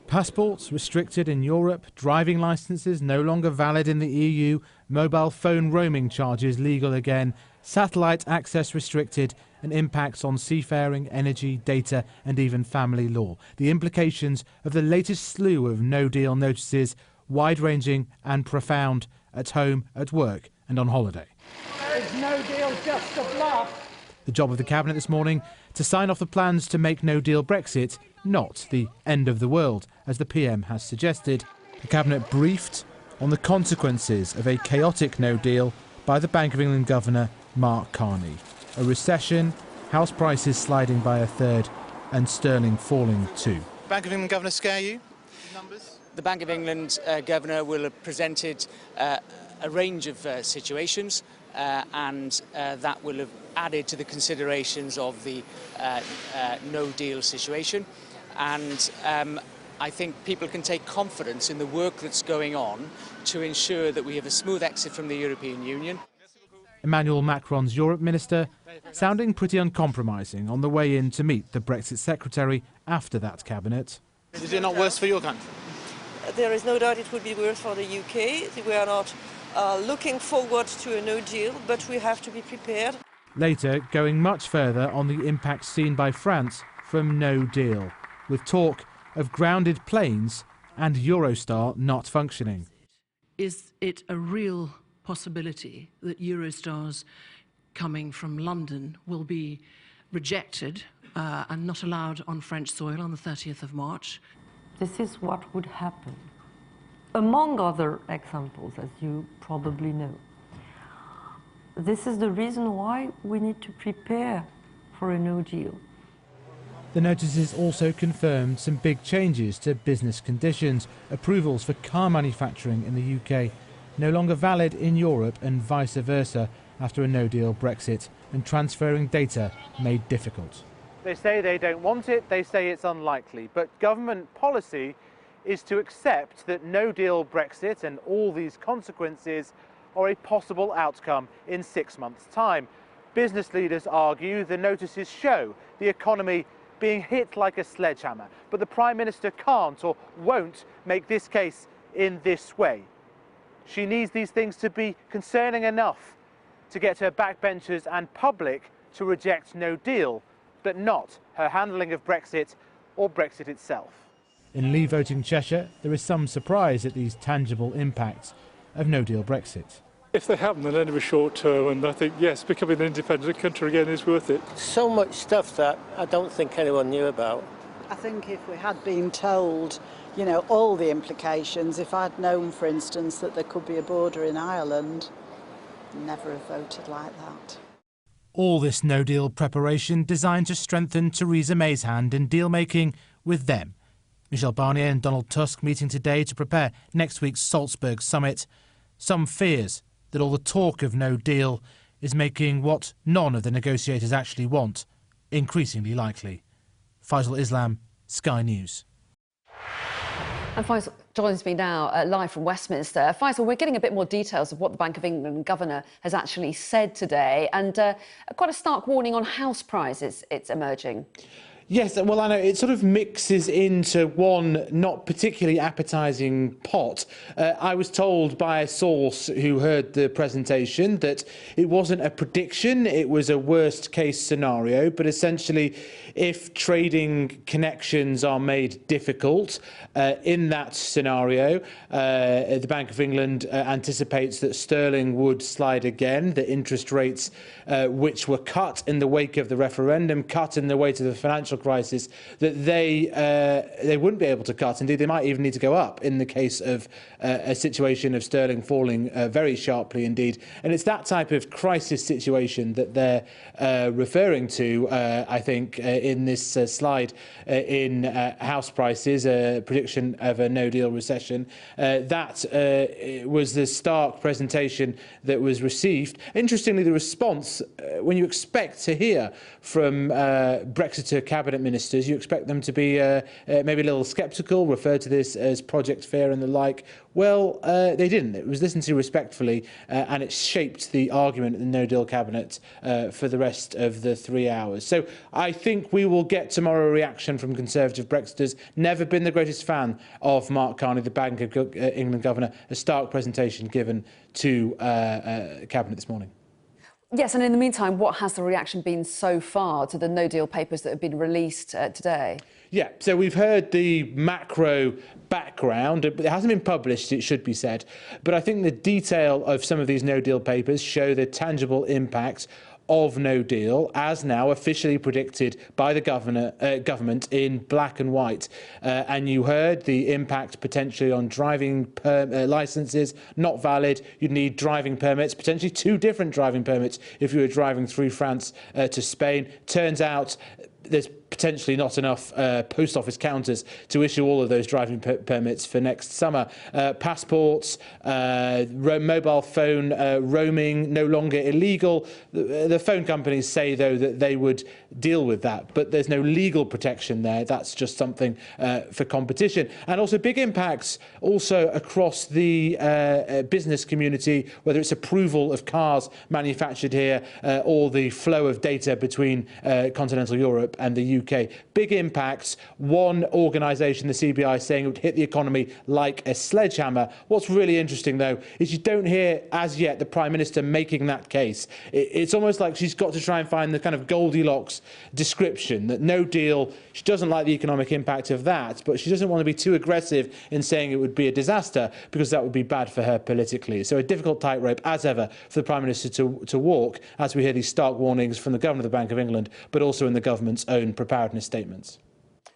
Passports restricted in Europe, driving licences no longer valid in the EU, mobile phone roaming charges legal again, satellite access restricted, and impacts on seafaring, energy, data and even family law. The implications of the latest slew of no-deal notices, wide-ranging and profound, at home, at work and on holiday. Is no deal just a bluff? The job of the Cabinet this morning to sign off the plans to make no-deal Brexit not the end of the world, as the PM has suggested. The Cabinet briefed on the consequences of a chaotic no-deal by the Bank of England Governor Mark Carney. A recession, house prices sliding by a third and sterling falling too. Bank of England Governor scare you? Numbers? The Bank of England Governor will have presented a range of situations and that will have added to the considerations of the no-deal situation. And I think people can take confidence in the work that's going on to ensure that we have a smooth exit from the European Union. Emmanuel Macron's Europe Minister sounding pretty uncompromising on the way in to meet the Brexit Secretary after that Cabinet. Is it not worse for your country? There is no doubt it would be worse for the UK. We are not looking forward to a no deal, but we have to be prepared. Later, going much further on the impact seen by France from no deal, with talk of grounded planes and Eurostar not functioning. Is it a real possibility that Eurostars coming from London will be rejected and not allowed on French soil on the 30th of March? This is what would happen, among other examples, as you probably know. This is the reason why we need to prepare for a no deal. The notices also confirmed some big changes to business conditions. Approvals for car manufacturing in the UK no longer valid in Europe and vice versa after a no-deal Brexit, and transferring data made difficult. They say they don't want it, they say it's unlikely, but government policy is to accept that no-deal Brexit and all these consequences are a possible outcome in 6 months' time. Business leaders argue the notices show the economy being hit like a sledgehammer, but the Prime Minister can't or won't make this case in this way. She needs these things to be concerning enough to get her backbenchers and public to reject no deal, but not her handling of Brexit or Brexit itself. In Leave Voting Cheshire, there is some surprise at these tangible impacts of no-deal Brexit. If they happen, then only a short term, and I think, yes, becoming an independent country again is worth it. So much stuff that I don't think anyone knew about. I think if we had been told, you know, all the implications, if I'd known, for instance, that there could be a border in Ireland, I'd never have voted like that. All this no-deal preparation designed to strengthen Theresa May's hand in deal-making with them. Michel Barnier and Donald Tusk meeting today to prepare next week's Salzburg summit. Some fears that all the talk of no deal is making what none of the negotiators actually want increasingly likely. Faisal Islam, Sky News. And Faisal joins me now live from Westminster. Faisal, we're getting a bit more details of what the Bank of England Governor has actually said today, and quite a stark warning on house prices it's emerging. Yes, well, I know it sort of mixes into one not particularly appetising pot. I was told by a source who heard the presentation that it wasn't a prediction, it was a worst-case scenario, but essentially if trading connections are made difficult in that scenario, the Bank of England anticipates that sterling would slide again, the interest rates which were cut in the wake of the referendum, cut in the wake of the financial crisis, that they wouldn't be able to cut. Indeed, they might even need to go up in the case of a situation of sterling falling very sharply indeed. And it's that type of crisis situation that they're referring to, I think, in this slide in house prices, a prediction of a no-deal recession. That was the stark presentation that was received. Interestingly, the response, when you expect to hear from Brexiteer cabinet cabinet ministers, you expect them to be maybe a little sceptical, refer to this as Project Fear and the like. Well, they didn't. It was listened to respectfully, and it shaped the argument in the no-deal cabinet for the rest of the 3 hours. So I think we will get tomorrow a reaction from Conservative Brexiters. Never been the greatest fan of Mark Carney, the Bank of England governor. A stark presentation given to cabinet this morning. Yes, and in the meantime, what has the reaction been so far to the no-deal papers that have been released today? Yeah, so we've heard the macro background. It hasn't been published, it should be said. But I think the detail of some of these no-deal papers show the tangible impact of no deal, as now officially predicted by the government in black and white. And you heard the impact potentially on driving licences, not valid. You'd need driving permits, potentially 2 different driving permits if you were driving through France to Spain. Turns out there's potentially not enough post office counters to issue all of those driving permits for next summer. Passports, mobile phone roaming no longer illegal. The phone companies say, though, that they would deal with that, but there's no legal protection there. That's just something for competition. And also big impacts also across the business community, whether it's approval of cars manufactured here or the flow of data between continental Europe and the UK. Big impacts. One organisation, the CBI, saying it would hit the economy like a sledgehammer. What's really interesting, though, is you don't hear as yet the Prime Minister making that case. It's almost like she's got to try and find the kind of Goldilocks description, that no deal, she doesn't like the economic impact of that, but she doesn't want to be too aggressive in saying it would be a disaster, because that would be bad for her politically. So a difficult tightrope, as ever, for the Prime Minister to walk, as we hear these stark warnings from the Governor of the Bank of England, but also in the government's own preparedness statements.